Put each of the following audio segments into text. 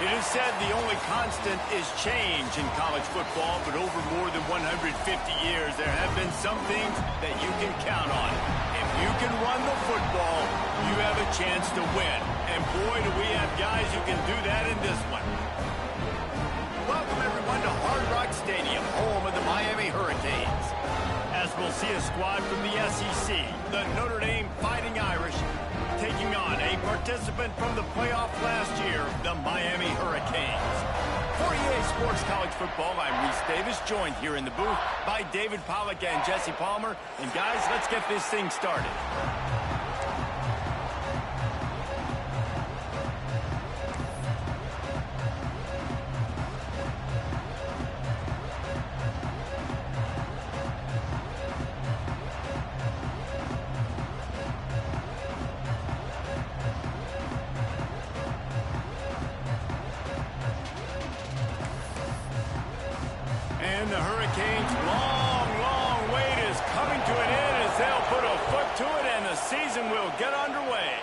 It is said the only constant is change in college football, but over more than 150 years, there have been some things that you can count on. If you can run the football, you have a chance to win. And boy, do we have guys who can do that in this one. Welcome, everyone, to Hard Rock Stadium, home of the Miami Hurricanes. As we'll see a squad from the SEC, the Notre Dame Fighting Irish, taking on a participant from the playoff last year, the Miami Hurricanes. For EA Sports College Football, I'm Reese Davis, joined here in the booth by David Pollack and Jesse Palmer. And guys, let's get this thing started. And the Hurricanes' long wait is coming to an end as they'll put a foot to it and the season will get underway.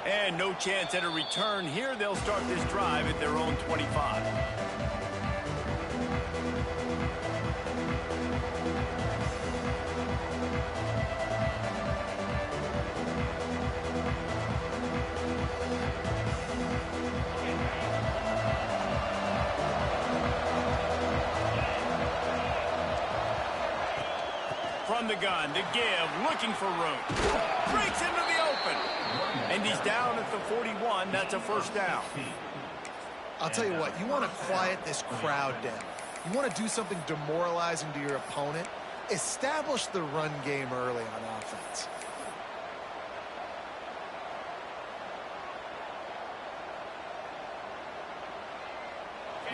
And no chance at a return here. They'll start this drive at their own 25. From the gun to give, looking for room. Breaks into the open. And he's down at the 41. That's a first down. I'll tell you what, you want to quiet this crowd down. You want to do something demoralizing to your opponent. Establish the run game early on offense.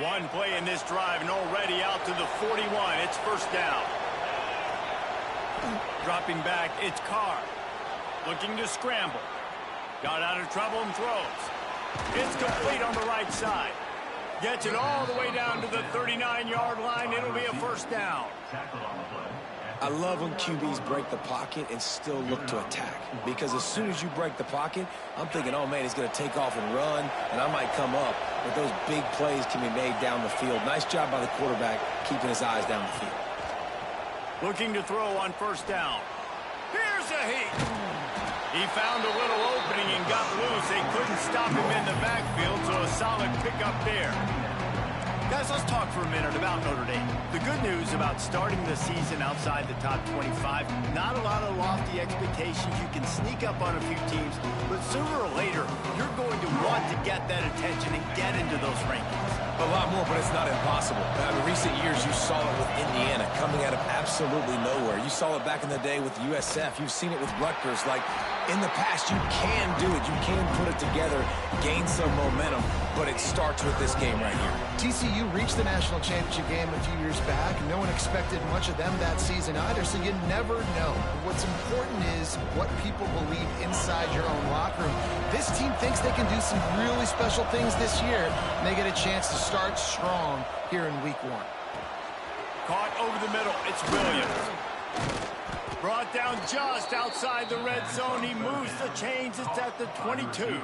One play in this drive and already out to the 41. It's first down. Dropping back, it's Carr. Looking to scramble. Got out of trouble and throws. It's complete on the right side. Gets it all the way down to the 39-yard line. It'll be a first down. I love when QBs break the pocket and still look to attack. Because as soon as you break the pocket, I'm thinking, oh, man, he's going to take off and run, and I might come up. But those big plays can be made down the field. Nice job by the quarterback keeping his eyes down the field. Looking to throw on first down. Here's a heat. He found a little opening and got loose. They couldn't stop him in the backfield, so a solid pickup there. Guys, let's talk for a minute about Notre Dame. The good news about starting the season outside the top 25, not a lot of lofty expectations. You can sneak up on a few teams, but sooner or later, you're going to want to get that attention and get into those rankings. A lot more, but it's not impossible. In recent years, you saw it with Indiana coming out of absolutely nowhere. You saw it back in the day with USF. You've seen it with Rutgers. Like, in the past, you can do it. You can put it together, gain some momentum, but it starts with this game right here. TCU reached the national championship game a few years back. No one expected much of them that season either, so you never know. What's important is what people believe inside your own locker room. This team thinks they can do some really special things this year, and they get a chance to start strong here in week 1. Caught over the middle. It's Williams. Brought down just outside the red zone. He moves the chains. It's at the 22.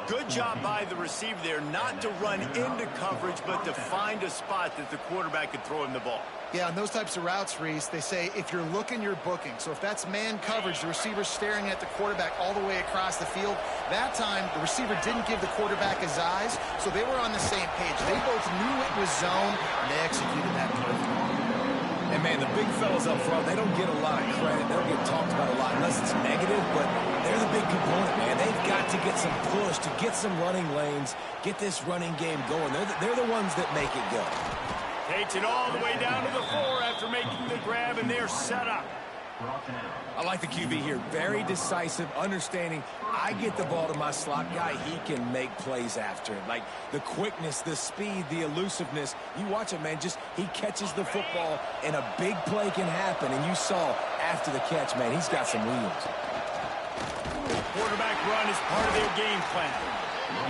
Good job by the receiver there, not to run into coverage, but to find a spot that the quarterback could throw him the ball. Yeah, on those types of routes, Reese, they say if you're looking, you're booking. So if that's man coverage, the receiver's staring at the quarterback all the way across the field. That time, the receiver didn't give the quarterback his eyes, so they were on the same page. They both knew it was zone, and they executed that perfectly. And, man, the big fellas up front, they don't get a lot of credit. They don't get talked about a lot unless it's negative, but they're the big component, man. They've got to get some push, to get some running lanes, get this running game going. They're the ones that make it go. Takes it all the way down to the 4 after making the grab, and they're set up. I like the QB here. Very decisive, understanding I get the ball to my slot guy, he can make plays after it. Like the quickness, the speed, the elusiveness. You watch it, man, just he catches the football and a big play can happen. And you saw after the catch, man, he's got some wheels. Quarterback run is part of their game plan.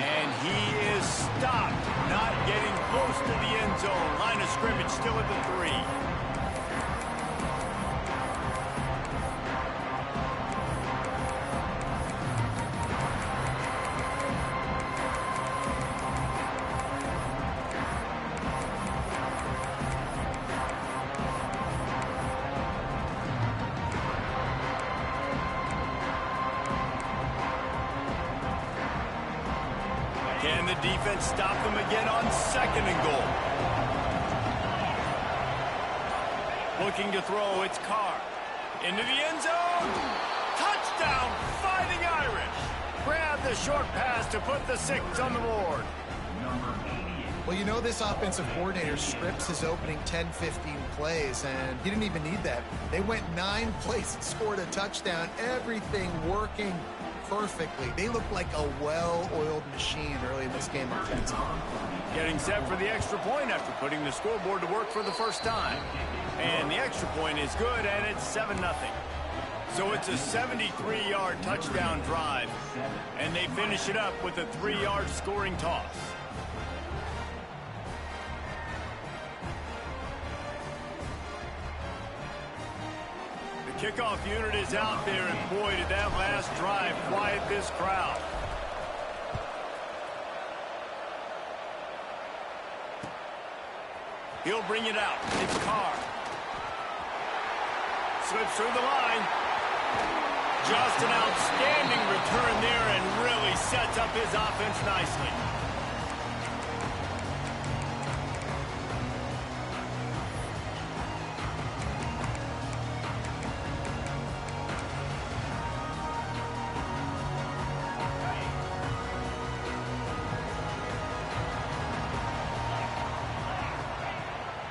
And he is stopped, not getting close to the end zone. Line of scrimmage still at the 3. Can the defense stop them again on 2nd and goal? Looking to throw, it's Carr. Into the end zone. Touchdown, Fighting Irish. Grab the short pass to put the 6 on the board. Well, you know this offensive coordinator scripts his opening 10-15 plays, and he didn't even need that. They went 9 plays and scored a touchdown. Everything working perfectly. They look like a well-oiled machine early in this game offensively. Getting set for the extra point after putting the scoreboard to work for the first time. And the extra point is good, and it's 7-0. So it's a 73-yard touchdown drive, and they finish it up with a 3-yard scoring toss. The kickoff unit is out there, and boy, did that last drive quiet this crowd. He'll bring it out. It's Carr. Slips through the line. Just an outstanding return there and really sets up his offense nicely.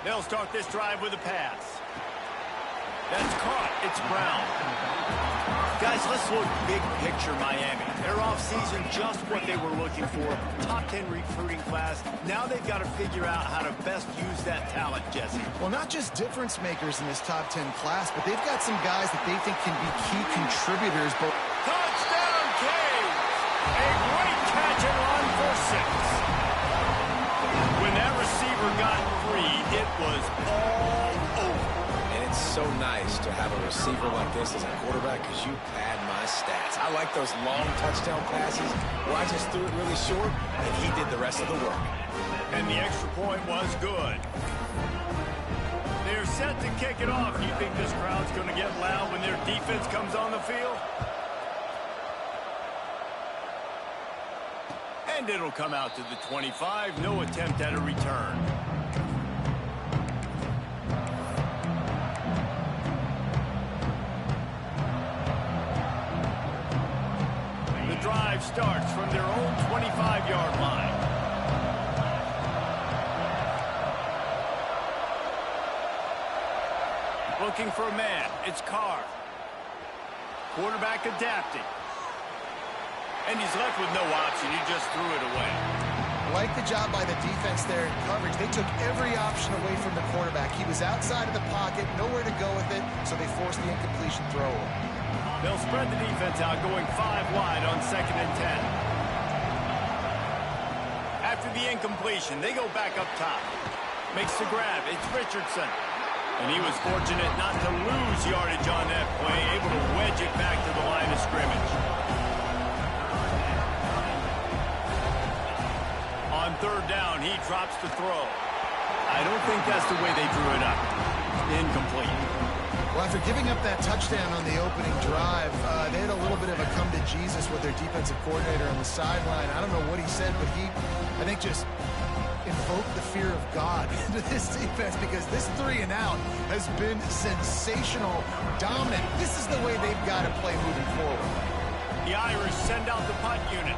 They'll start this drive with a pass. That's caught. It's Brown. Guys, let's look big picture Miami. Their offseason, just what they were looking for. Top 10 recruiting class. Now they've got to figure out how to best use that talent, Jesse. Well, not just difference makers in this top 10 class, but they've got some guys that they think can be key contributors. But touchdown, Caves! A great catch and run for 6. When that receiver got free, it was all over. And it's so nice to have a receiver like this as a quarterback because you pad my stats. I like those long touchdown passes where I just threw it really short and he did the rest of the work. And the extra point was good. They're set to kick it off. You think this crowd's going to get loud when their defense comes on the field? And it'll come out to the 25. No attempt at a return. The drive starts from their own 25-yard line. Looking for a man. It's Carr. Quarterback adapting. And he's left with no option. He just threw it away. like the job by the defense there in coverage. They took every option away from the quarterback. He was outside of the pocket, nowhere to go with it, so they forced the incompletion throw. They'll spread the defense out, going 5 wide on 2nd and 10. After the incompletion, they go back up top. Makes the grab. It's Richardson. And he was fortunate not to lose yardage on that play, able to wedge it back to the line of scrimmage. On 3rd down, he drops the throw. I don't think that's the way they drew it up. Incomplete. Well, after giving up that touchdown on the opening drive, they had a little bit of a come to Jesus with their defensive coordinator on the sideline. I don't know what he said, but he, I think, just invoked the fear of God into this defense, because this 3 and out has been sensational, dominant. This is the way they've got to play moving forward. The Irish send out the punt unit.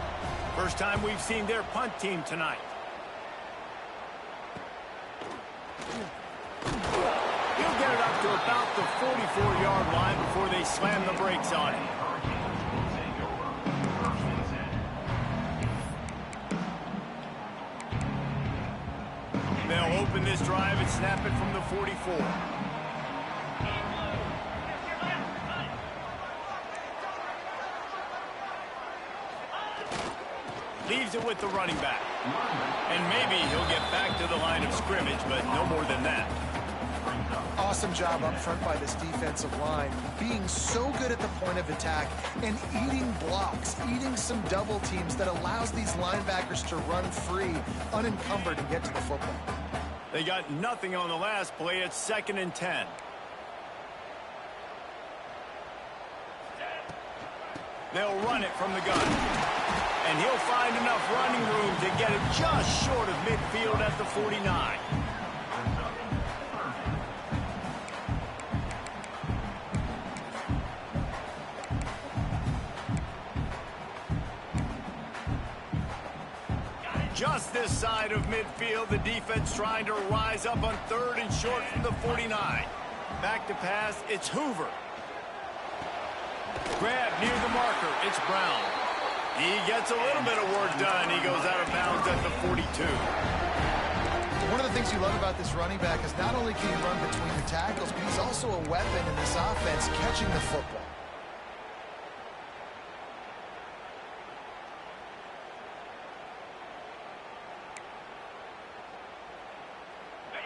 First time we've seen their punt team tonight. He'll get it up to about the 44-yard line before they slam the brakes on him. They'll open this drive and snap it from the 44. Leaves it with the running back. And maybe he'll get back to the line of scrimmage, but no more than that. Awesome job up front by this defensive line, being so good at the point of attack and eating blocks, eating some double teams that allows these linebackers to run free, unencumbered, and get to the football. They got nothing on the last play. It's 2nd and 10. They'll run it from the gun. And he'll find enough running room to get it just short of midfield at the 49. Just this side of midfield, the defense trying to rise up on 3rd and short from the 49. Back to pass, it's Hoover. Grab near the marker, it's Brown. He gets a little bit of work done. He goes out of bounds at the 42. One of the things you love about this running back is not only can he run between the tackles, but he's also a weapon in this offense catching the football.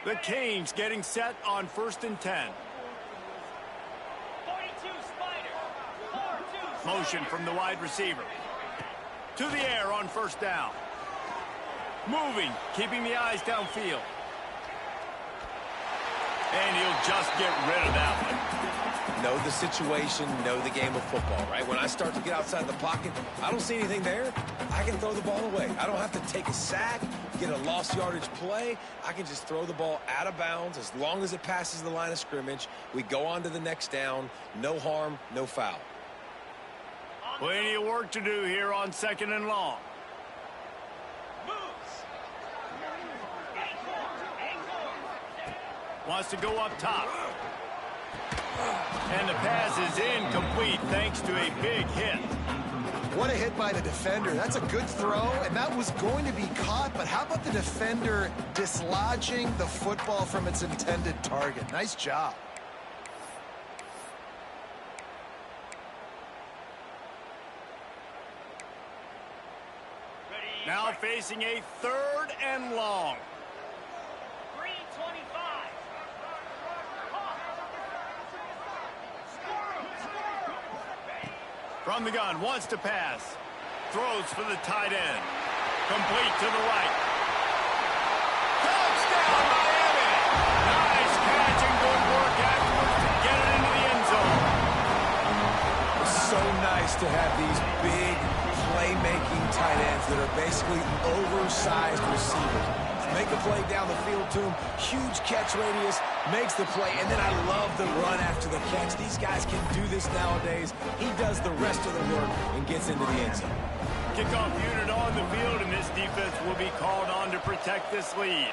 The Canes getting set on 1st and 10. 42 Spider. 4-2. Motion from the wide receiver. To the air on 1st down. Moving, keeping the eyes downfield. And he'll just get rid of that one. Know the situation, know the game of football, right? When I start to get outside the pocket, I don't see anything there. I can throw the ball away. I don't have to take a sack, get a lost yardage play. I can just throw the ball out of bounds as long as it passes the line of scrimmage. We go on to the next down. No harm, no foul. Plenty of work to do here on 2nd and long. Wants to go up top. And the pass is incomplete thanks to a big hit. What a hit by the defender. That's a good throw, and that was going to be caught, but how about the defender dislodging the football from its intended target? Nice job. Now facing a 3rd and long. 325. From the gun, wants to pass. Throws for the tight end. Complete to the right. Touchdown, Miami! Nice catch and good work afterwards to get it into the end zone. It's so nice to have these big playmaking tight ends that are basically oversized receivers. Make a play down the field to him, huge catch radius, makes the play, and then I love the run after the catch. These guys can do this nowadays. He does the rest of the work and gets into the end zone. Kickoff unit on the field, and this defense will be called on to protect this lead.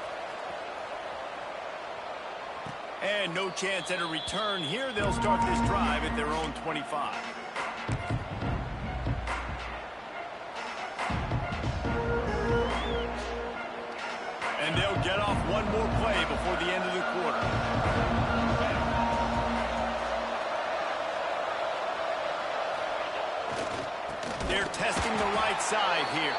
And no chance at a return here. They'll start this drive at their own 25. And they'll get off one more play before the end of the quarter. They're testing the right side here.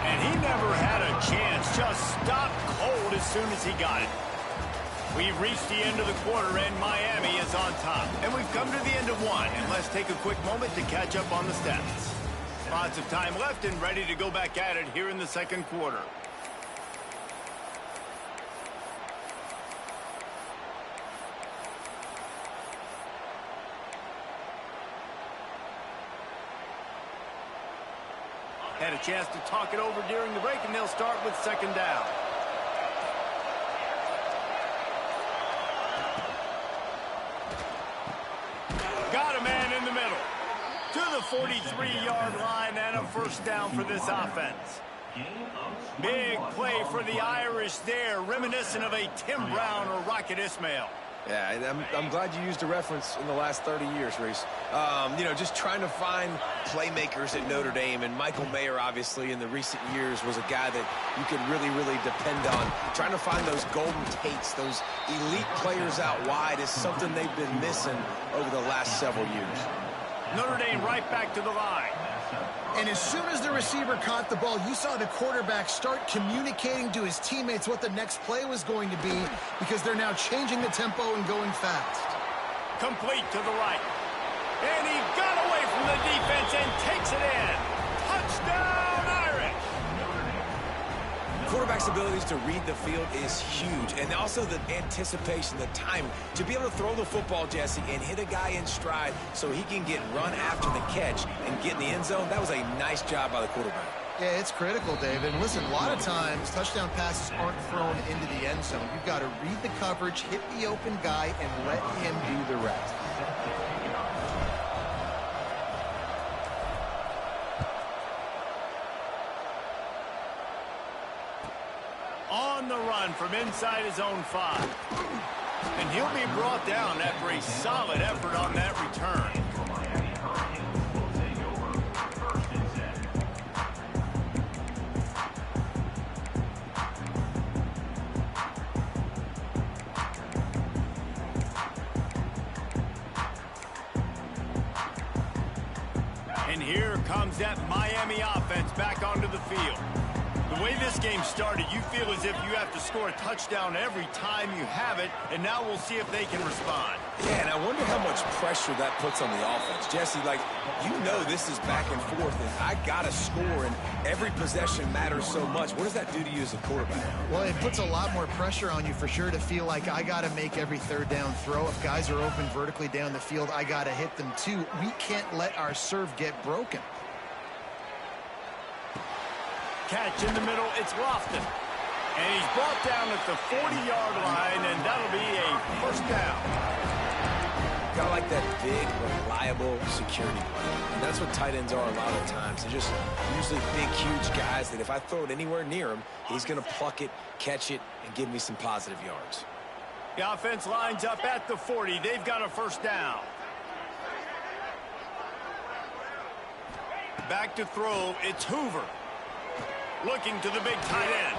And he never had a chance. Just stopped cold as soon as he got it. We've reached the end of the quarter, and Miami is on top. And we've come to the end of one. And let's take a quick moment to catch up on the stats. Lots of time left and ready to go back at it here in the 2nd quarter. Had a chance to talk it over during the break, and they'll start with 2nd down. Got a man in the middle. To the 43-yard line and a 1st down for this offense. Big play for the Irish there, reminiscent of a Tim Brown or Rocket Ismail. Yeah, and I'm glad you used a reference in the last 30 years, Reese. You know, just trying to find playmakers at Notre Dame, and Michael Mayer, obviously, in the recent years was a guy that you could really, really depend on. Trying to find those golden Tates, those elite players out wide is something they've been missing over the last several years. Notre Dame right back to the line. And as soon as the receiver caught the ball, you saw the quarterback start communicating to his teammates what the next play was going to be, because they're now changing the tempo and going fast. Complete to the right. And he got away from the defense and takes it in. Touchdown, Irish! quarterback's abilities to read the field is huge, and also the anticipation, the time to be able to throw the football, Jesse, and hit a guy in stride so he can get run after the catch and get in the end zone. That was a nice job by the quarterback. Yeah, it's critical, David. And listen, a lot of times touchdown passes aren't thrown into the end zone. You've got to read the coverage, hit the open guy, and let him do the rest. On the run from inside his own 5. And he'll be brought down after a solid effort on that return. And here comes that Miami offense back onto the field. The way this game started, you feel as if you have to score a touchdown every time you have it, and now we'll see if they can respond. Yeah, and I wonder how much pressure that puts on the offense. Jesse, like, you know this is back and forth, and I got to score, and every possession matters so much. What does that do to you as a quarterback? Well, it puts a lot more pressure on you for sure to feel like I got to make every third down throw. If guys are open vertically down the field, I got to hit them too. We can't let our serve get broken. Catch in the middle, it's Lofton. And he's brought down at the 40-yard line, and that'll be a first down. Gotta like that big, reliable security blanket. And that's what tight ends are a lot of times. They're just usually big, huge guys that if I throw it anywhere near him, he's going to pluck it, catch it, and give me some positive yards. The offense lines up at the 40. They've got a first down. Back to throw, it's Hoover. Looking to the big tight end.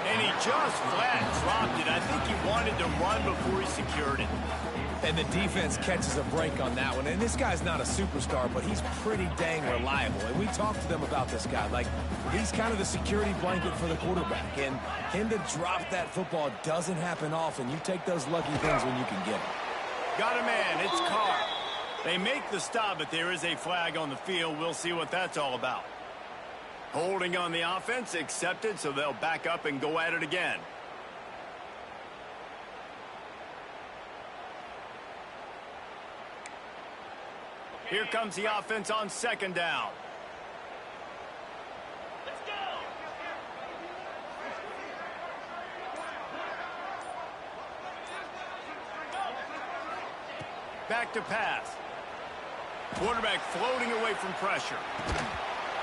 And he just flat dropped it. I think he wanted to run before he secured it. And the defense catches a break on that one. And this guy's not a superstar, but he's pretty dang reliable. And we talked to them about this guy. Like, he's kind of the security blanket for the quarterback. And him to drop that football doesn't happen often. You take those lucky things when you can get them. Got a man. It's Carr. They make the stop, but there is a flag on the field. We'll see what that's all about. Holding on the offense, accepted, so they'll back up and go at it again. Here comes the offense on second down. Let's go. Back to pass. Quarterback floating away from pressure.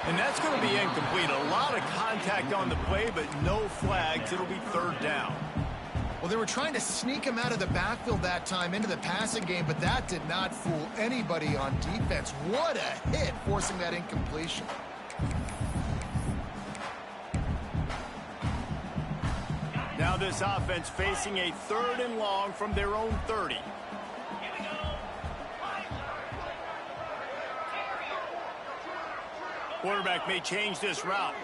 And that's going to be incomplete. A lot of contact on the play, but no flags. It'll be third down. Well, they were trying to sneak him out of the backfield that time into the passing game, but that did not fool anybody on defense. What a hit, forcing that incompletion. Now this offense facing a third and long from their own 30. Quarterback may change this route.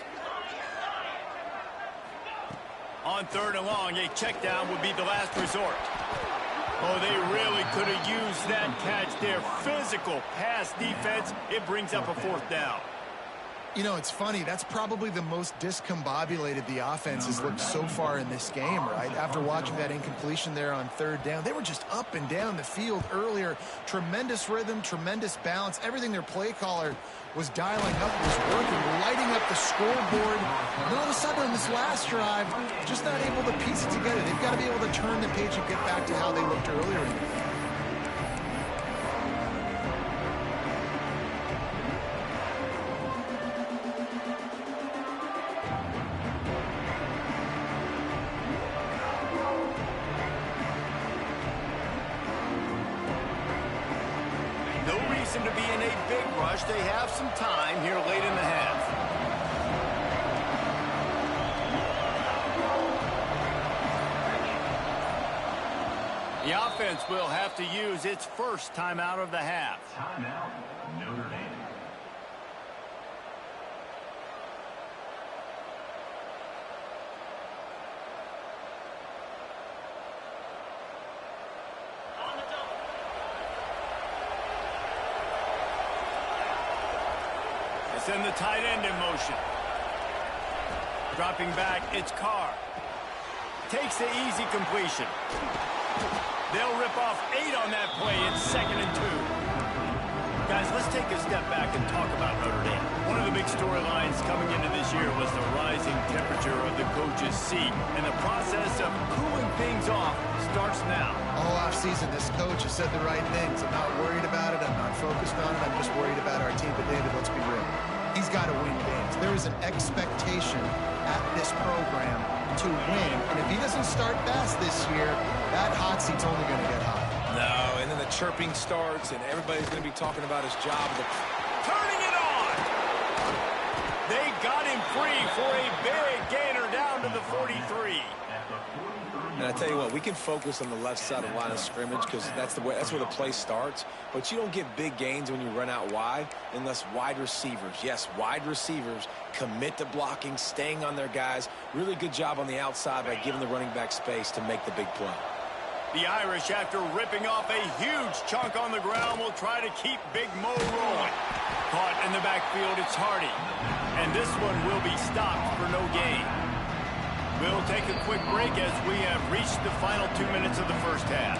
On third and long, a check down would be the last resort. Oh, they really could have used that catch there. Physical pass defense. It brings up a fourth down. You know, it's funny. That's probably the most discombobulated the offense has looked so far in this game, right? After watching that incompletion there on third down, they were just up and down the field earlier. Tremendous rhythm, tremendous balance. Everything their play caller was dialing up was working, lighting up the scoreboard. And all of a sudden on this last drive, just not able to piece it together. They've got to be able to turn the page and get back to how they looked earlier in the game. To be in a big rush. They have some time here late in the half. The offense will have to use its first timeout of the half. Timeout, Notre Dame. Send the tight end in motion. Dropping back, it's Carr. Takes the easy completion. They'll rip off 8 on that play. It's 2nd and 2. Guys, let's take a step back and talk about Notre Dame. One of the big storylines coming into this year was the rising temperature of the coach's seat. And the process of cooling things off starts now. All offseason, this coach has said the right things. I'm not worried about it. I'm not focused on it. I'm just worried about our team. But, David, let's be real. He's got to win games. There is an expectation at this program to win. And if he doesn't start fast this year, that hot seat's only going to get hot. No, and then the chirping starts, and everybody's going to be talking about his job. Turning it on! They got him free for a big gainer down to the 43. And I tell you what, we can focus on the left side of the line of scrimmage because that's where the play starts. But you don't get big gains when you run out wide unless wide receivers, yes, wide receivers, commit to blocking, staying on their guys. Really good job on the outside by giving the running back space to make the big play. The Irish, after ripping off a huge chunk on the ground, will try to keep Big Mo rolling. Caught in the backfield, it's Hardy. And this one will be stopped for no gain. We'll take a quick break as we have reached the final 2 minutes of the first half.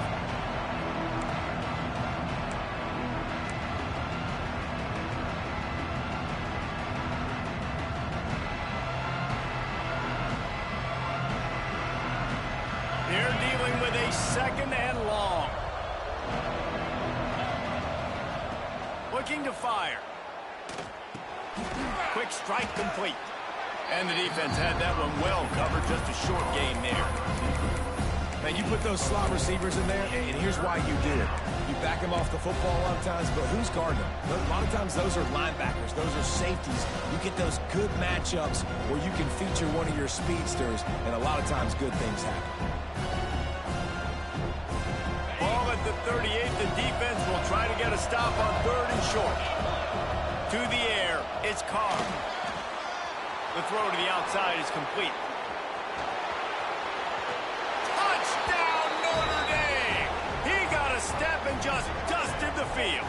They're dealing with a 2nd and long. Looking to fire. Quick strike complete. And the defense had that one well covered, just a short gain there. Man, you put those slot receivers in there, and here's why you do it. You back them off the football a lot of times, but who's guarding them? A lot of times those are linebackers. Those are safeties. You get those good matchups where you can feature one of your speedsters, and a lot of times good things happen. Ball at the 38. The defense will try to get a stop on 3rd and short. To the air, it's Carr. The throw to the outside is complete. Touchdown, Notre Dame! He got a step and just dusted the field.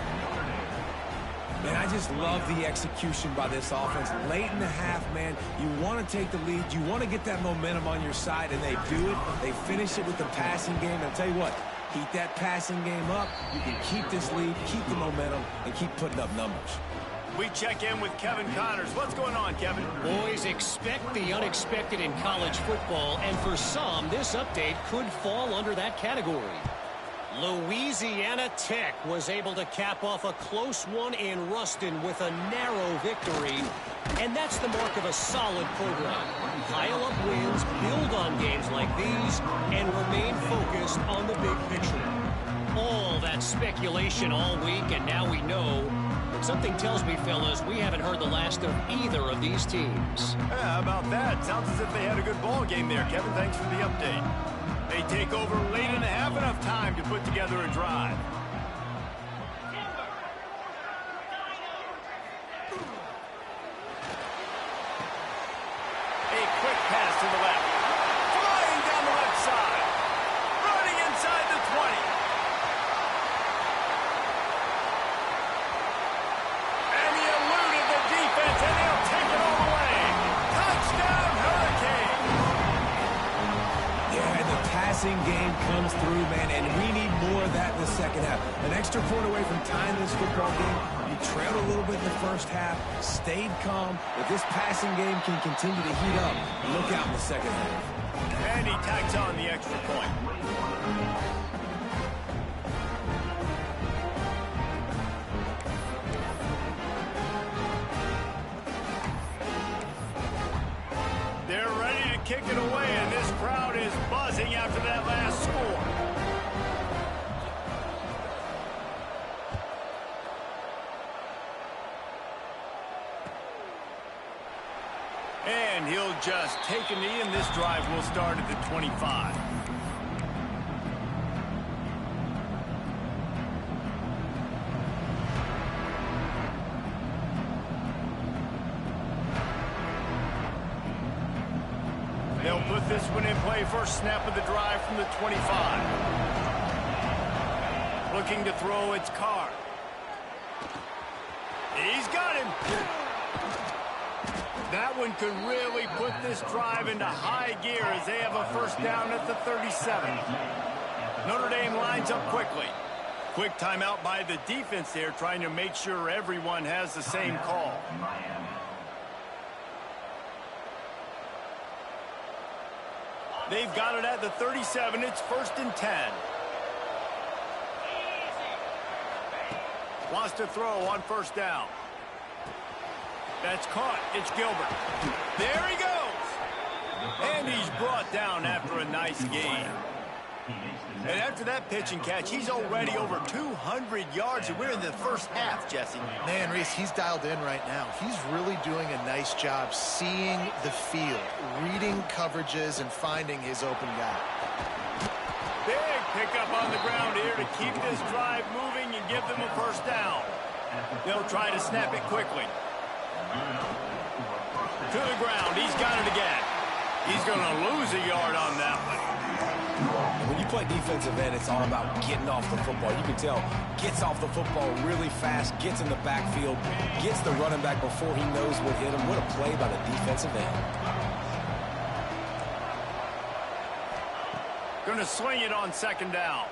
Man, I just love the execution by this offense. Late in the half, man, you want to take the lead. You want to get that momentum on your side, and they do it. They finish it with the passing game. And I'll tell you what, keep that passing game up. You can keep this lead, keep the momentum, and keep putting up numbers. We check in with Kevin Connors. What's going on, Kevin? Boys, expect the unexpected in college football, and for some, this update could fall under that category. Louisiana Tech was able to cap off a close one in Ruston with a narrow victory, and that's the mark of a solid program. Pile up wins, build on games like these, and remain focused on the big picture. All that speculation all week, and now we know. But something tells me, fellas, we haven't heard the last of either of these teams. Yeah, how about that? Sounds as if they had a good ball game there, Kevin. Thanks for the update. They take over late in the half, enough time to put together a drive. A quick pass to the left. Flying down the left side. Running inside the 20. And he eluded the defense, and they'll take it all the way. Touchdown, Hurricane. Yeah, and the passing game comes through, man, and we need more of that in the second half. An extra point away from tying this football game. You trailed a little bit in the first half, stayed calm. If this passing game can continue to heat up, look out in the second half. And he tacks on the extra point. They're ready to kick it away, and this crowd is buzzing after that last score. And he'll just take a knee, and this drive will start at the 25. They'll put this one in play. First snap of the drive from the 25. Looking to throw, it's Carr. He's got him. That one could really put this drive into high gear as they have a first down at the 37. Notre Dame lines up quickly. Quick timeout by the defense there, trying to make sure everyone has the same call. They've got it at the 37. It's 1st and 10. Wants to throw on first down. That's caught. It's Gilbert. There he goes. And he's brought down after a nice gain. And after that pitch and catch, he's already over 200 yards, and we're in the first half, Jesse. Man, Reese, he's dialed in right now. He's really doing a nice job seeing the field, reading coverages, and finding his open guy. Big pickup on the ground here to keep this drive moving and give them a first down. They'll try to snap it quickly. To the ground. He's got it again. He's going to lose a yard on that one. When you play defensive end, it's all about getting off the football. You can tell, gets off the football really fast, gets in the backfield, gets the running back before he knows what hit him. What a play by the defensive end. Going to swing it on second down.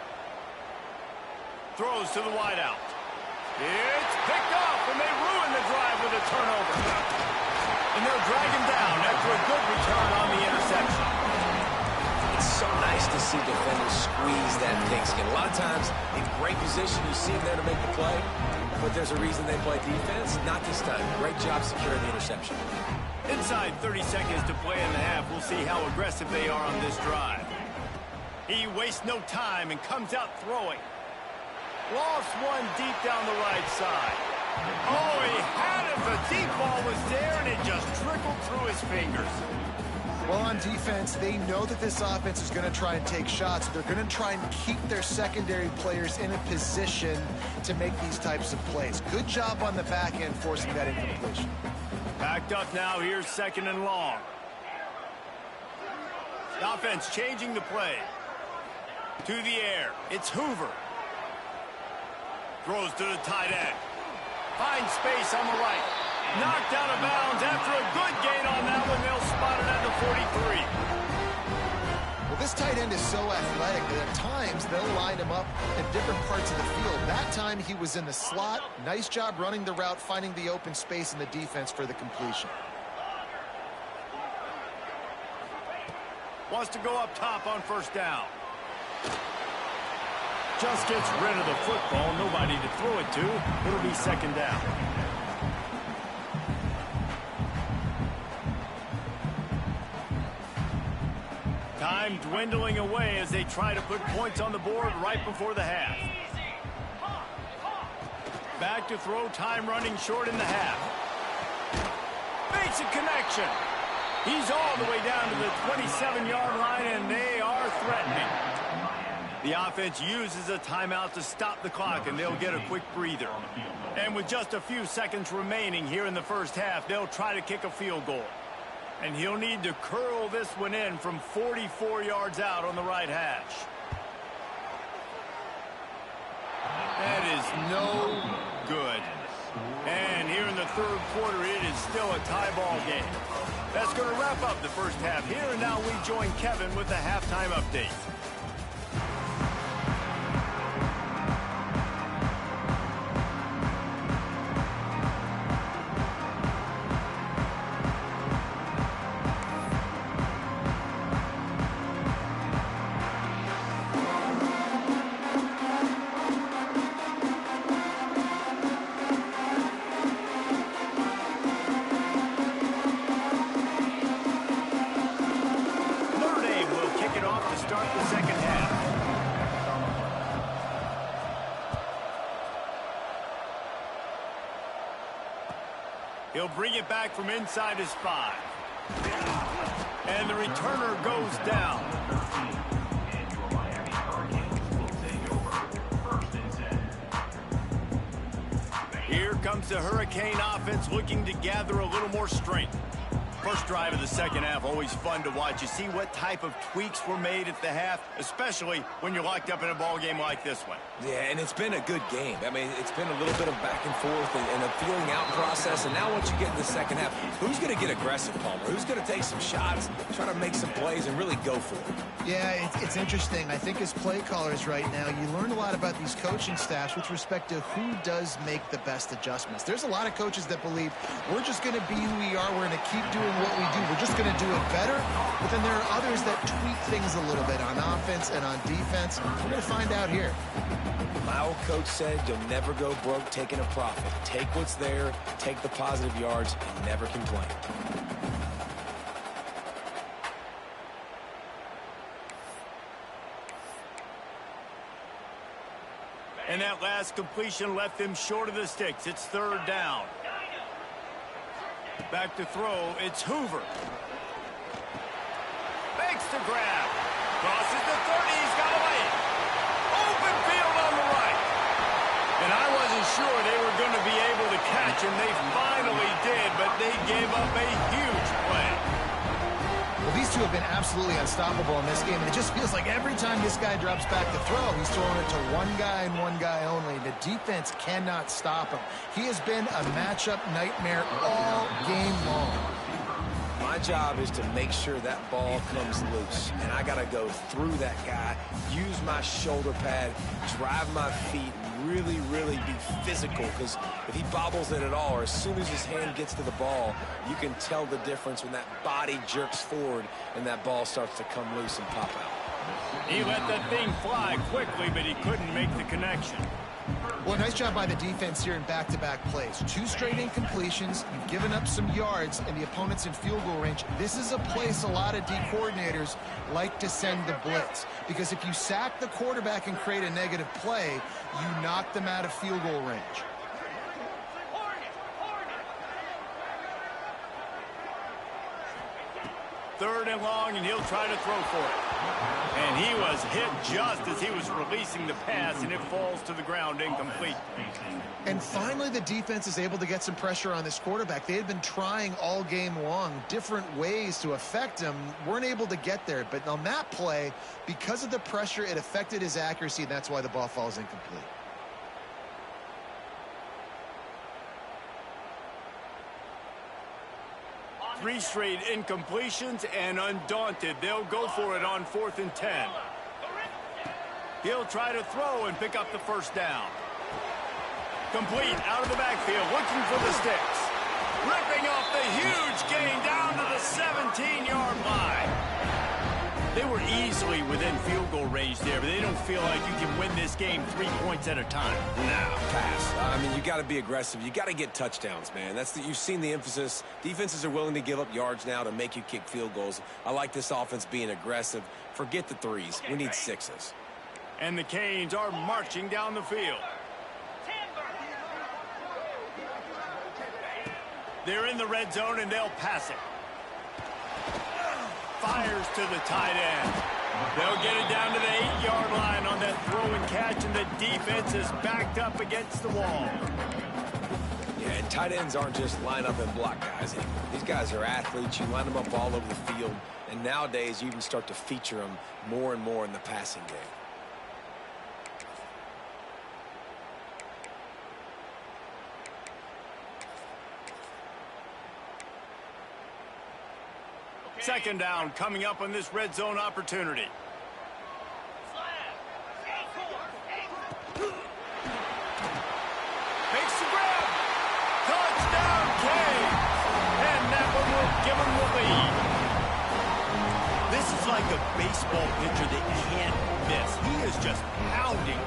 Throws to the wideout. It's picked off, and they ruin the drive with a turnover. And they'll drag him down after a good return on the interception. It's so nice to see defenders squeeze that pigskin. A lot of times, in great position, you see them there to make the play, but there's a reason they play defense. Not this time. Great job securing the interception. Inside 30 seconds to play in the half. We'll see how aggressive they are on this drive. He wastes no time and comes out throwing. Lost one deep down the right side. Oh, he had it. The deep ball was there, and it just trickled through his fingers. Well, on defense, they know that this offense is going to try and take shots. They're going to try and keep their secondary players in a position to make these types of plays. Good job on the back end forcing that incompletion. Backed up now. Here's 2nd and long. The offense changing the play. To the air. It's Hoover. Throws to the tight end. Finds space on the right. Knocked out of bounds after a good gain on that one. They'll spot it at the 43. Well, this tight end is so athletic that at times they'll line him up in different parts of the field. That time he was in the slot. Nice job running the route, finding the open space in the defense for the completion. Wants to go up top on first down. Just gets rid of the football. Nobody to throw it to. It'll be 2nd down. Time dwindling away as they try to put points on the board right before the half. Back to throw. Time running short in the half. Makes a connection. He's all the way down to the 27-yard line, and they are threatening. The offense uses a timeout to stop the clock, and they'll get a quick breather. And with just a few seconds remaining here in the first half, they'll try to kick a field goal. And he'll need to curl this one in from 44 yards out on the right hash. That is no good. And here in the third quarter, it is still a tie ball game. That's going to wrap up the first half here, and now we join Kevin with the halftime update. He'll bring it back from inside his 5. And the returner goes down. Here comes the Hurricane offense looking to gather a little more strength. First drive of the second half, always fun to watch. You see what type of tweaks were made at the half, especially when you're locked up in a ball game like this one. Yeah, and it's been a good game. I mean, it's been a little bit of back and forth and a feeling out process. And now once you get in the second half, who's going to get aggressive, Palmer? Who's going to take some shots, try to make some plays, and really go for it? Yeah, it's interesting. I think as play callers right now, you learn a lot about these coaching staffs with respect to who does make the best adjustments. There's a lot of coaches that believe we're just going to be who we are. We're going to keep doing what we do. We're just going to do it better. But then there are others that tweak things a little bit on offense and on defense. We're going to find out here. My old coach said you'll never go broke taking a profit. Take what's there, take the positive yards, and never complain. And that last completion left them short of the sticks. It's third down. Back to throw, it's Hoover. Makes the grab. Crosses the 30, he's got away. Open field on the right. And I wasn't sure they were going to be able to catch him. They finally did, but they gave up a huge play. Well, these two have been absolutely unstoppable in this game, and it just feels like every time this guy drops back to throw, he's throwing it to one guy and one guy only. The defense cannot stop him. He has been a matchup nightmare all game long. My job is to make sure that ball comes loose, and I got to go through that guy, use my shoulder pad, drive my feet, really, really be physical, because if he bobbles it at all, or as soon as his hand gets to the ball, you can tell the difference when that body jerks forward and that ball starts to come loose and pop out. He let that thing fly quickly, but he couldn't make the connection. Well, nice job by the defense here in back-to-back plays. 2 straight incompletions. You've given up some yards, and the opponent's in field goal range. This is a place a lot of D coordinators like to send the blitz, because if you sack the quarterback and create a negative play, you knock them out of field goal range. Third and long, and he'll try to throw for it. And he was hit just as he was releasing the pass, and it falls to the ground incomplete. And finally, the defense is able to get some pressure on this quarterback. They had been trying all game long different ways to affect him, weren't able to get there. But on that play, because of the pressure, it affected his accuracy, and that's why the ball falls incomplete. Three straight incompletions, and undaunted, they'll go for it on 4th and 10. He'll try to throw and pick up the first down. Complete out of the backfield, looking for the sticks. Ripping off the huge gain down to the 17-yard line. They were easily within field goal range there, but they don't feel like you can win this game 3 points at a time. Nah, pass. I mean, you got to be aggressive. You got to get touchdowns, man. You've seen the emphasis. Defenses are willing to give up yards now to make you kick field goals. I like this offense being aggressive. Forget the threes. We need 6s. And the Canes are marching down the field. They're in the red zone, and they'll pass it. Fires to the tight end. They'll get it down to the 8-yard line on that throw and catch, and the defense is backed up against the wall. Yeah, and tight ends aren't just line up and block guys anymore. These guys are athletes. You line them up all over the field, and nowadays you even start to feature them more and more in the passing game. Second down coming up on this red zone opportunity. Makes the grab. Touchdown, Canes. And that one will give them the lead. This is like a baseball pitcher that can't miss. He is just pounding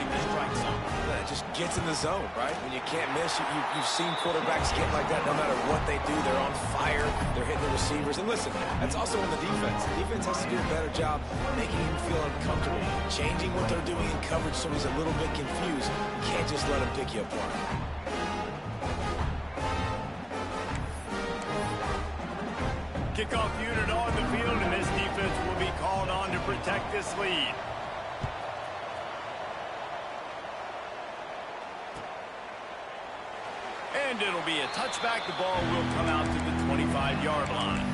the strike zone. Yeah, it just gets in the zone, right? When you can't miss, you've seen quarterbacks get like that no matter what they do. They're on fire. They're hitting the receivers. And listen, that's also on the defense. The defense has to do a better job making him feel uncomfortable, changing what they're doing in coverage so he's a little bit confused. You can't just let him pick you apart. Kickoff unit on the field, and this defense will be called on to protect this lead. And And it'll be a touchback. The ball will come out to the 25-yard line.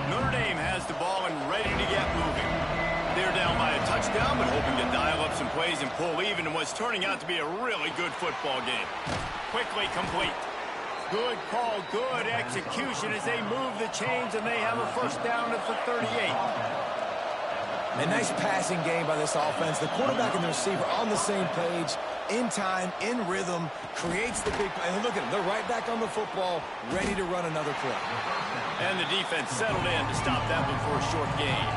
Notre Dame has the ball and ready to get moving. They're down by a touchdown, but hoping to dial up some plays and pull even in what's turning out to be a really good football game. Quickly complete. Good call, good execution as they move the chains, and they have a first down at the 38. A nice passing game by this offense. The quarterback and the receiver on the same page, in time, in rhythm, creates the big play. And look at them. They're right back on the football, ready to run another play. And the defense settled in to stop that one for a short gain.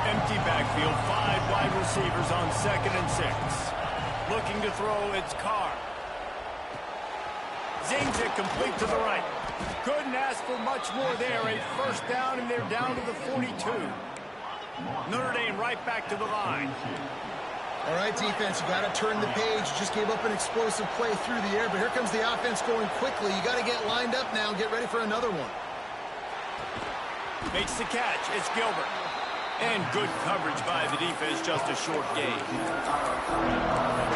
Empty backfield, 5 wide receivers on 2nd and 6. Looking to throw, it's Carr. Zings it complete to the right. Couldn't ask for much more there. A first down, and they're down to the 42. Notre Dame right back to the line. All right, defense, you got to turn the page. Just gave up an explosive play through the air, but here comes the offense going quickly. You got to get lined up now and get ready for another one. Makes the catch. It's Gilbert. And good coverage by the defense, just a short gain.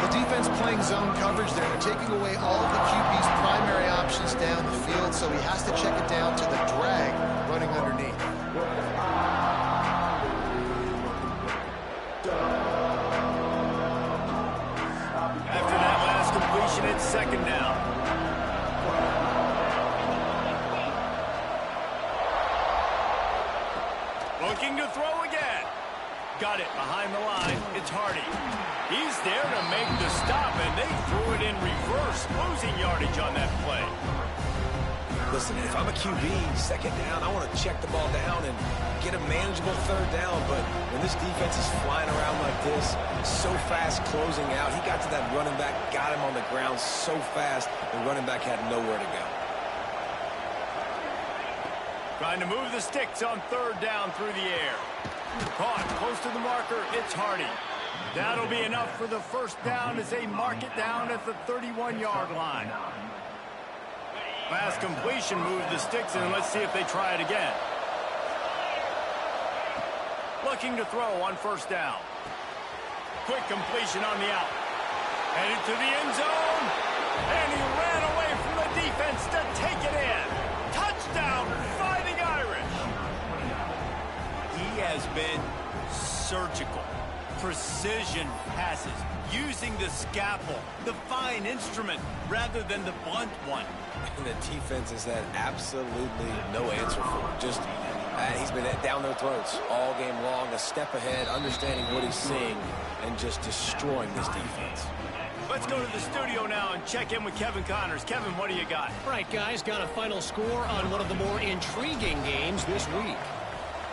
The defense playing zone coverage there. They're taking away all the QB's primary options down the field, so he has to check it down to the drag running underneath. After that last completion, it's 2nd down. Looking to throw again. Got it behind the line. It's Hardy. He's there to make the stop, and they threw it in reverse, losing yardage on that play. Listen, if I'm a QB, 2nd down, I want to check the ball down and get a manageable 3rd down. But when this defense is flying around like this, so fast closing out, he got to that running back, got him on the ground so fast, the running back had nowhere to go. Trying to move the sticks on 3rd down through the air. Caught close to the marker. It's Hardy. That'll be enough for the first down as they mark it down at the 31-yard line. Last completion moved the sticks, and let's see if they try it again. Looking to throw on 1st down. Quick completion on the out. Headed to the end zone. And he ran away from the defense to take it in. Touchdown, Fighting Irish. He has been surgical. Precision passes, using the scalpel, the fine instrument, rather than the blunt one. And the defense has had absolutely no answer for him. Just, he's been down their throats all game long, a step ahead, understanding what he's seeing, and just destroying this defense. Let's go to the studio now and check in with Kevin Connors. Kevin, what do you got? All right, guys, got a final score on one of the more intriguing games this week.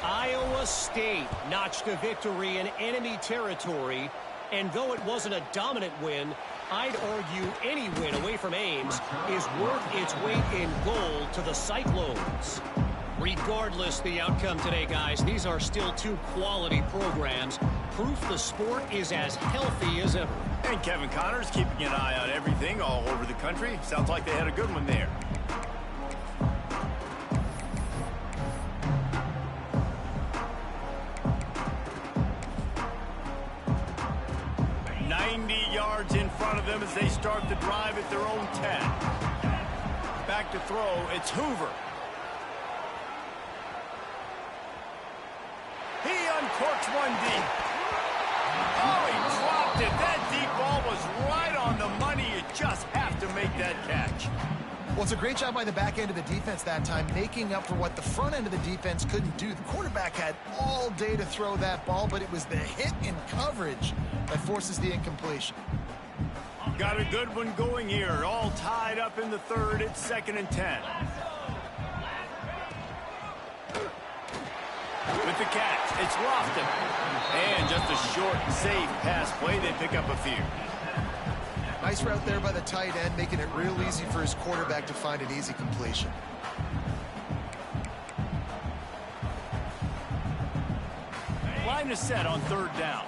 Iowa State notched a victory in enemy territory, and though it wasn't a dominant win, I'd argue any win away from Ames is worth its weight in gold to the Cyclones. Regardless the outcome today, guys, these are still 2 quality programs. Proof the sport is as healthy as ever. And Kevin Connors keeping an eye on everything all over the country. Sounds like they had a good one there. In front of them as they start the drive at their own 10. Back to throw, it's Hoover. He uncorks one deep. Oh, he dropped it. That deep ball was right on the money. You just have to make that catch. Well, it's a great job by the back end of the defense that time, making up for what the front end of the defense couldn't do. The quarterback had all day to throw that ball, but it was the hit in coverage that forces the incompletion. Got a good one going here. All tied up in the 3rd. It's 2nd and 10. With the catch, it's Lofton. And just a short, safe pass play. They pick up a few. Nice route there by the tight end, making it real easy for his quarterback to find an easy completion. Line is set on 3rd down.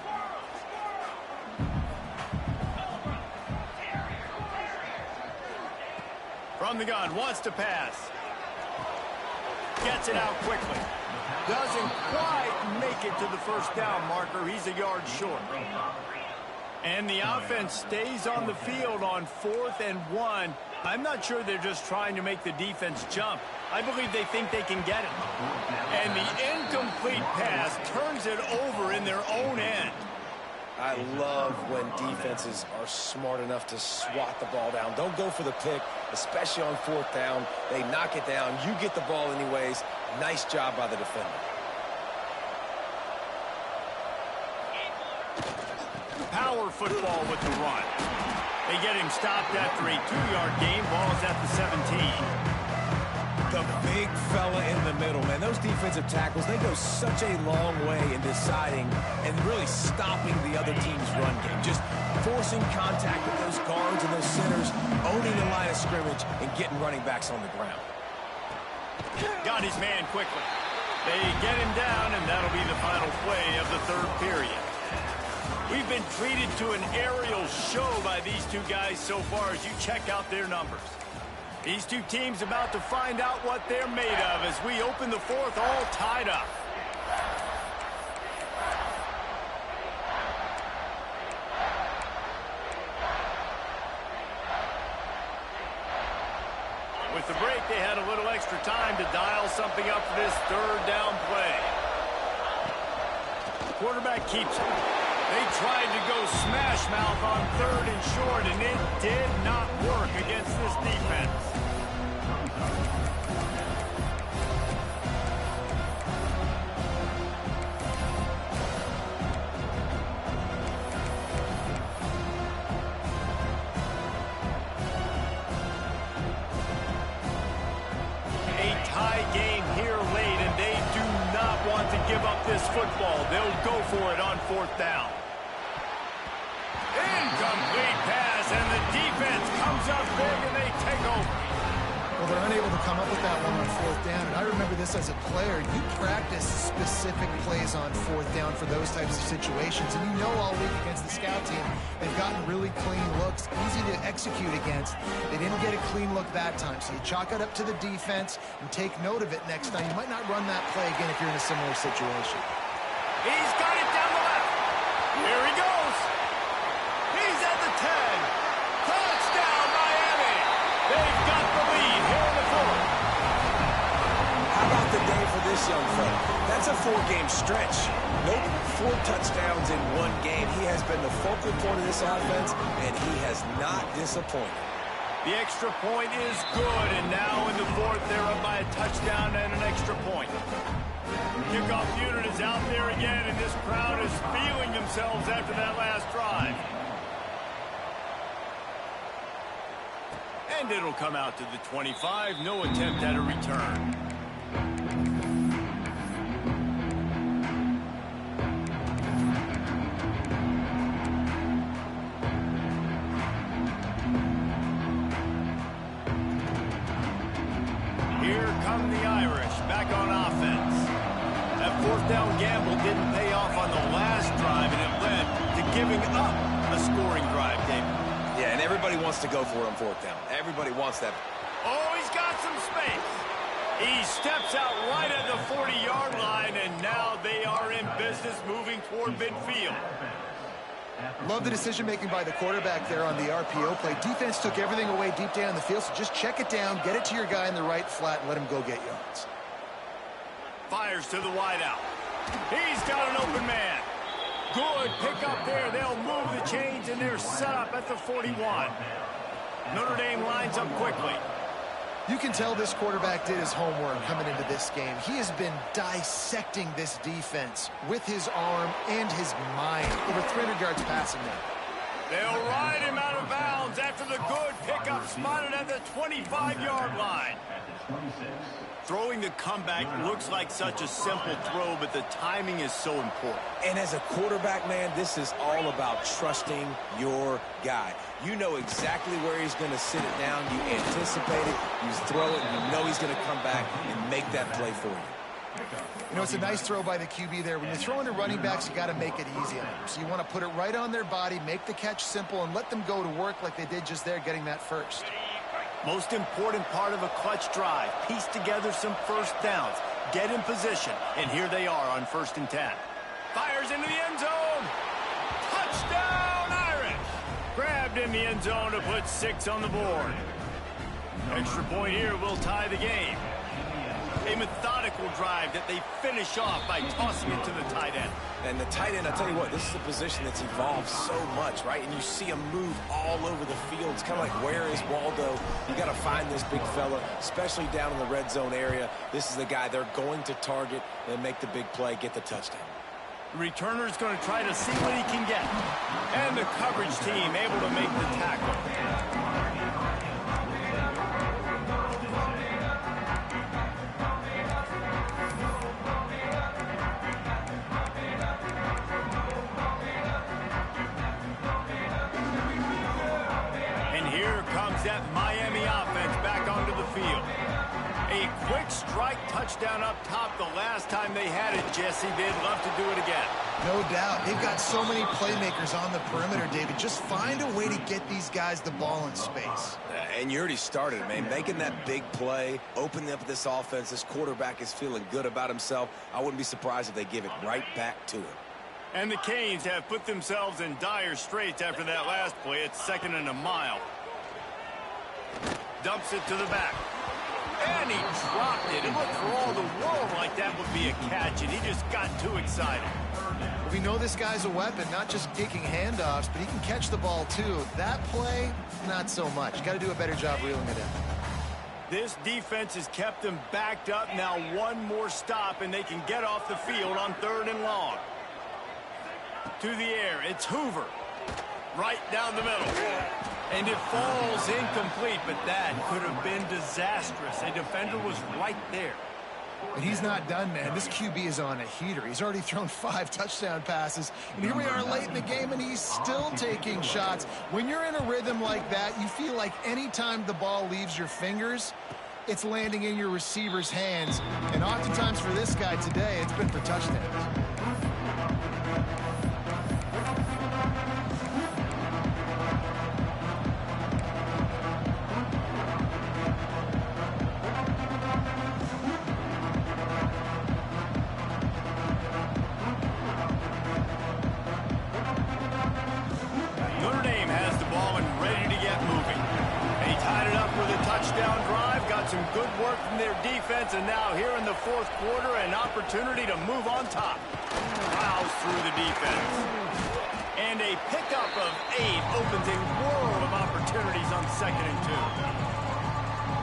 From the gun, wants to pass. Gets it out quickly. Doesn't quite make it to the first down marker. He's a yard short. And the offense stays on the field on 4th and 1. I'm not sure they're just trying to make the defense jump. I believe they think they can get it. And the incomplete pass turns it over in their own end. I love when defenses are smart enough to swat the ball down. Don't go for the pick, especially on 4th down. They knock it down. You get the ball anyways. Nice job by the defender. Power football with the run. They get him stopped after a 2-yard gain. Ball's at the 17. The big fella in the middle, man. Those defensive tackles, they go such a long way in deciding and really stopping the other team's run game. Just forcing contact with those guards and those centers, owning the line of scrimmage, and getting running backs on the ground. Got his man quickly. They get him down, and that'll be the final play of the 3rd period. We've been treated to an aerial show by these two guys so far as you check out their numbers. These two teams about to find out what they're made of as we open the 4th all tied up. With the break, they had a little extra time to dial something up for this 3rd down play. Quarterback keeps it. They tried to go smash mouth on 3rd and short, and it did not work against this defense. A tie game here late, and they do not want to give up this football. They'll go for it on 4th down. Incomplete pass, and the defense comes up big, and they take over. Well, they're unable to come up with that one on 4th down. And I remember this as a player. You practice specific plays on 4th down for those types of situations. And you know all week against the scout team, they've gotten really clean looks, easy to execute against. They didn't get a clean look that time. So you chalk it up to the defense and take note of it next time. You might not run that play again if you're in a similar situation. He's got it down the left. Here he goes. He's at the 10. Touchdown, Miami. They've got the lead here in the 4th. How about the day for this young fella? That's a 4-game stretch. Nope, 4 touchdowns in 1 game. He has been the focal point of this offense, and he has not disappointed. The extra point is good, and now in the 4th, they're up by a touchdown and an extra point. Kickoff unit is out there again, and this crowd is feeling themselves after that last drive. And it'll come out to the 25. No attempt at a return. Here come the Irish back on offense. That 4th down gamble didn't pay off on the last drive, and it led to giving up a scoring drive, David. Yeah, and everybody wants to go for it on 4th down. Everybody wants that. Oh, he's got some space. He steps out right at the 40-yard line, and now they are in business moving toward midfield. Love the decision-making by the quarterback there on the RPO play. Defense took everything away deep down in the field, so just check it down, get it to your guy in the right flat, and let him go get yards. Fires to the wideout. He's got an open man. Good pick up there. They'll move the chains, and they're set up at the 41. Notre Dame lines up quickly. You can tell this quarterback did his homework coming into this game. He has been dissecting this defense with his arm and his mind. Over 300 yards passing now. They'll ride him out of bounds after the good pickup spotted at the 25-yard line. Throwing the comeback looks like such a simple throw, but the timing is so important. And as a quarterback, man, this is all about trusting your guy. You know exactly where he's going to sit it down. You anticipate it. You throw it. You know he's going to come back and make that play for you. You know, it's a nice throw by the QB there. When you're throwing to running backs, you got to make it easy on them. So you want to put it right on their body, make the catch simple, and let them go to work like they did just there, getting that first. Most important part of a clutch drive, piece together some first downs. get in position. And here they are on 1st and 10. Fires into the end zone. Touchdown, Irish. Grabbed in the end zone to put 6 on the board. Extra point here will tie the game. A methodical drive that they finish off by tossing it to the tight end. And the tight end, I'll tell you what, this is a position that's evolved so much, right? And you see him move all over the field. It's kind of like, where is Waldo? You got to find this big fella, especially down in the red zone area. This is the guy they're going to target and make the big play, get the touchdown. The returner's going to try to see what he can get. And the coverage team able to make the tackle. That Miami offense back onto the field. A quick strike touchdown up top the last time they had it, Jesse. They'd love to do it again. No doubt. They've got so many playmakers on the perimeter, David. Just find a way to get these guys the ball in space. And you already started, man. Making that big play, opening up this offense. This quarterback is feeling good about himself. I wouldn't be surprised if they give it right back to him. And the Canes have put themselves in dire straits after that last play. It's 2nd and a mile. Dumps it to the back. And he dropped it. It looked for all the world like that would be a catch, and he just got too excited. We know this guy's a weapon, not just kicking handoffs, but he can catch the ball too. That play, not so much. Got to do a better job reeling it in. This defense has kept them backed up. Now one more stop, and they can get off the field on 3rd and long. To the air, it's Hoover. Right down the middle. And it falls incomplete, but that could have been disastrous. A defender was right there. And he's not done, man. This QB is on a heater. He's already thrown 5 touchdown passes. And here we are late in the game, and he's still taking shots. When you're in a rhythm like that, you feel like any time the ball leaves your fingers, it's landing in your receiver's hands. And oftentimes for this guy today, it's been for touchdowns. Good work from their defense, and now here in the 4th quarter, an opportunity to move on top. Plows through the defense. And a pickup of 8 opens a world of opportunities on 2nd and 2.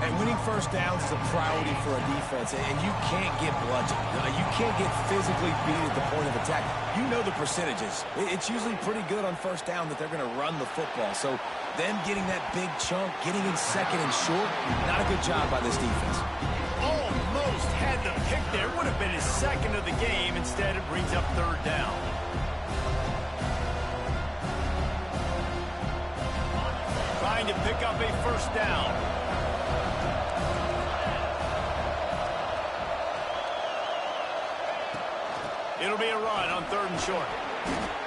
And winning first downs is a priority for a defense, and you can't get bludgeoned. You can't get physically beat at the point of attack. You know the percentages. It's usually pretty good on 1st down that they're going to run the football. So them getting that big chunk, getting in 2nd and short, not a good job by this defense. Almost had the pick there. Would have been his 2nd of the game. Instead, it brings up 3rd down. Trying to pick up a 1st down. It'll be a run on 3rd and short.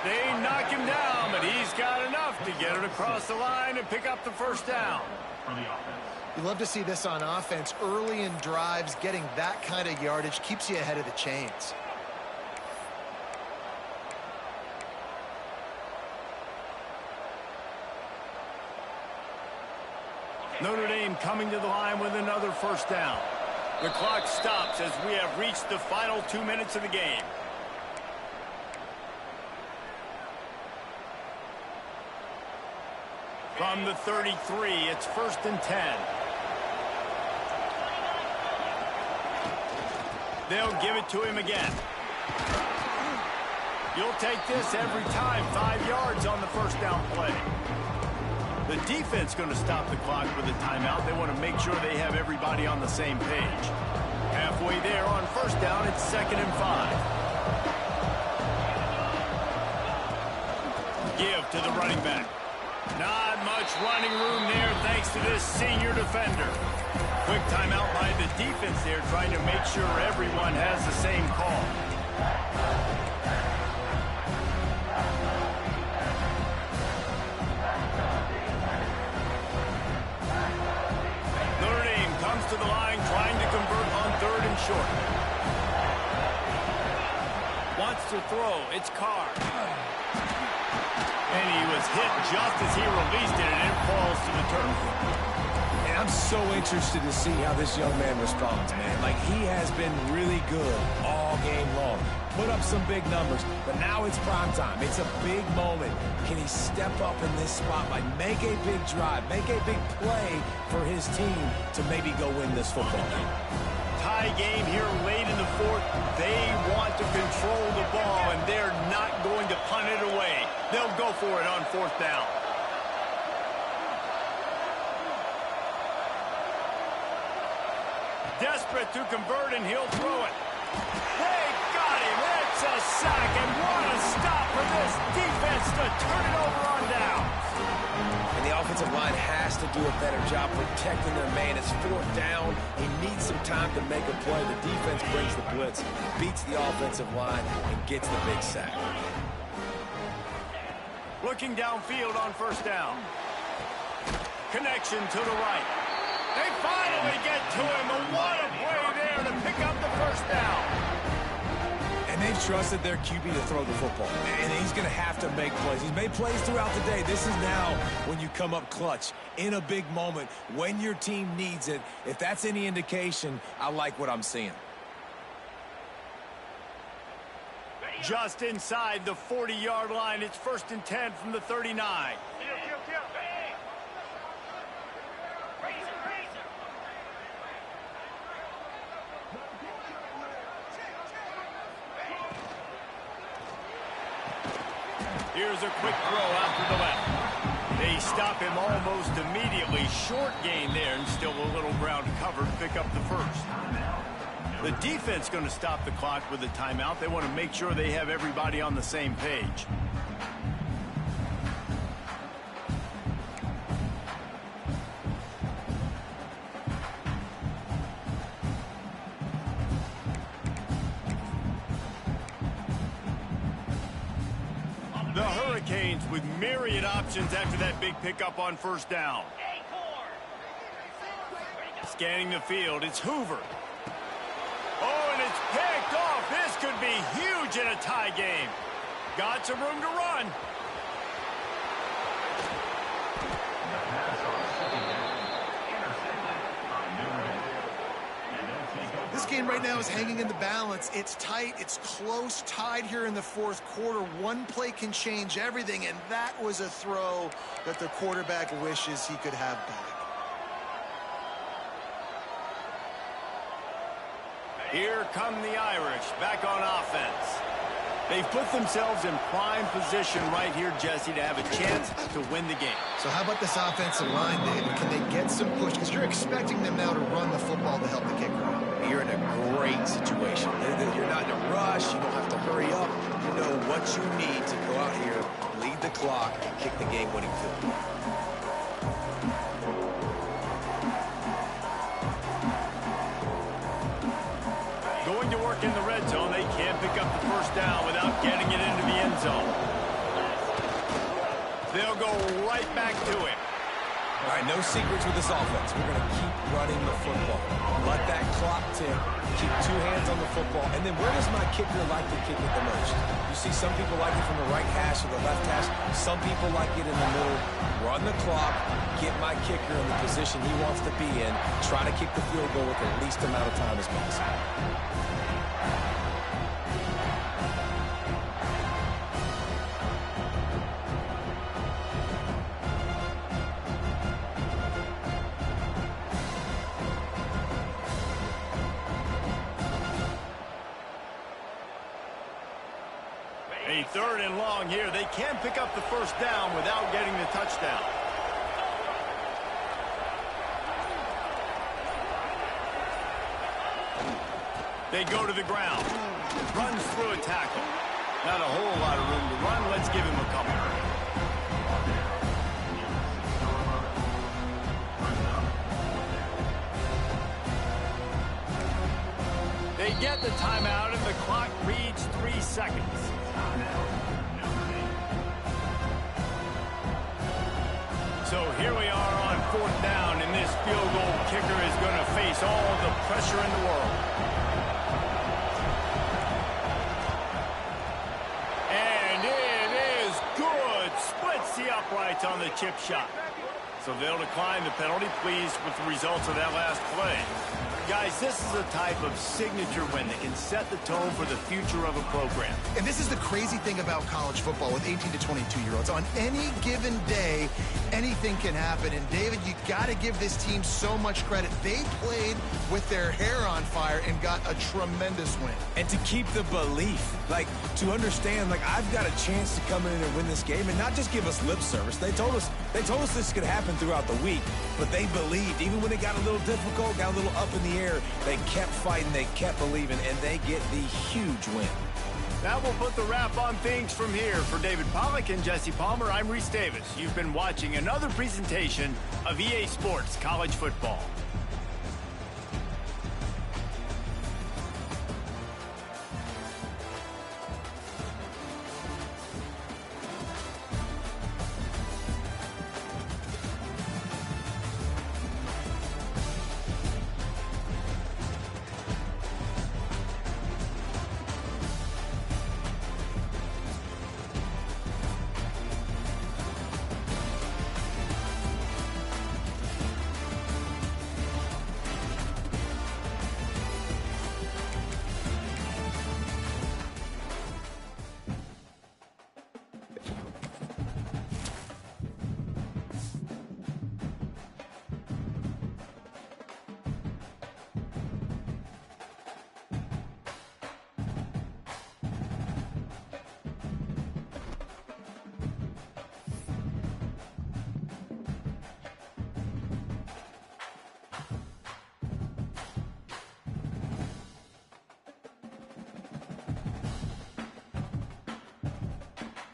They knock him down, but he's got enough to get it across the line and pick up the 1st down. You love to see this on offense. Early in drives, getting that kind of yardage keeps you ahead of the chains. Notre Dame coming to the line with another 1st down. The clock stops as we have reached the final 2 minutes of the game. From the 33, it's 1st and 10. They'll give it to him again. You'll take this every time. 5 yards on the 1st down play. The defense going to stop the clock with a timeout. They want to make sure they have everybody on the same page. Halfway there on 1st down, it's 2nd and 5. Give to the running back. Not much running room there thanks to this senior defender. Quick timeout by the defense there, trying to make sure everyone has the same call. Notre Dame comes to the line trying to convert on 3rd and short. to throw. It's Carr. And he was hit just as he released it, and it falls to the turf. And I'm so interested to see how this young man responds, man. Like, he has been really good all game long. Put up some big numbers, but now it's prime time. It's a big moment. Can he step up in this spotlight, make a big drive, make a big play for his team to maybe go win this football game? Tie game here late in the fourth. They want to control the ball, and they're not going to punt it away. They'll go for it on fourth down. Desperate to convert, and he'll throw it. They got him. It's a sack, and what a stop for this defense to turn it over on down. And the offensive line has to do a better job protecting their man. It's fourth down. He needs some time to make a play. The defense brings the blitz, beats the offensive line, and gets the big sack. Looking downfield on first down. Connection to the right. They finally get to him, and what a play there to pick up the first down. And they've trusted their QB to throw the football, and he's going to have to make plays. He's made plays throughout the day. This is now when you come up clutch in a big moment when your team needs it. If that's any indication, I like what I'm seeing. Just inside the 40-yard line. It's 1st and 10 from the 39. Here's a quick throw out to the left. They stop him almost immediately. Short gain there, and still a little ground covered to pick up the first. The defense going to stop the clock with a timeout. They want to make sure they have everybody on the same page. The Hurricanes with myriad options after that big pickup on first down. Scanning the field, it's Hoover. Oh, and it's picked off. This could be huge in a tie game. Got some room to run. This game right now is hanging in the balance. It's tight. It's close, tied here in the fourth quarter. One play can change everything, and that was a throw that the quarterback wishes he could have back. Here come the Irish back on offense. They've put themselves in prime position right here, Jesse, to have a chance to win the game. So how about this offensive line, David? Can they get some push? Because you're expecting them now to run the football to help the kicker out. You're in a great situation. You're not in a rush. You don't have to hurry up. You know what you need to go out here, lead the clock, and kick the game-winning field goal. Going to work in the red zone. They can't pick up the first down without getting it into the end zone. They'll go right back to him. All right, no secrets with this offense. We're going to keep running the football. Let that clock tick. Keep two hands on the football. And then where does my kicker like to kick it the most? You see some people like it from the right hash or the left hash. Some people like it in the middle. Run the clock. Get my kicker in the position he wants to be in. Try to kick the field goal with the least amount of time as possible. A 3rd and long here. They can pick up the first down without getting the touchdown. They go to the ground. Runs through a tackle. Not a whole lot of room to run. Let's give him a couple. They get the timeout, and the clock reads 3 seconds. So here we are on 4th down, and this field goal kicker is going to face all the pressure in the world. missed the uprights on the chip shot. So they'll decline the penalty, pleased with the results of that last play. Guys, this is a type of signature win that can set the tone for the future of a program. And this is the crazy thing about college football with 18 to 22-year-olds. On any given day, anything can happen. And, David, you got to give this team so much credit. They played with their hair on fire and got a tremendous win. And to keep the belief, like, to understand, like, I've got a chance to come in and win this game and not just give us lip service. They told us this could happen throughout the week, but they believed. Even when it got a little difficult, got a little up in the air, they kept fighting, they kept believing, and they get the huge win. That will put the wrap on things from here. For David Pollack and Jesse Palmer, I'm Reese Davis. You've been watching another presentation of EA Sports College Football.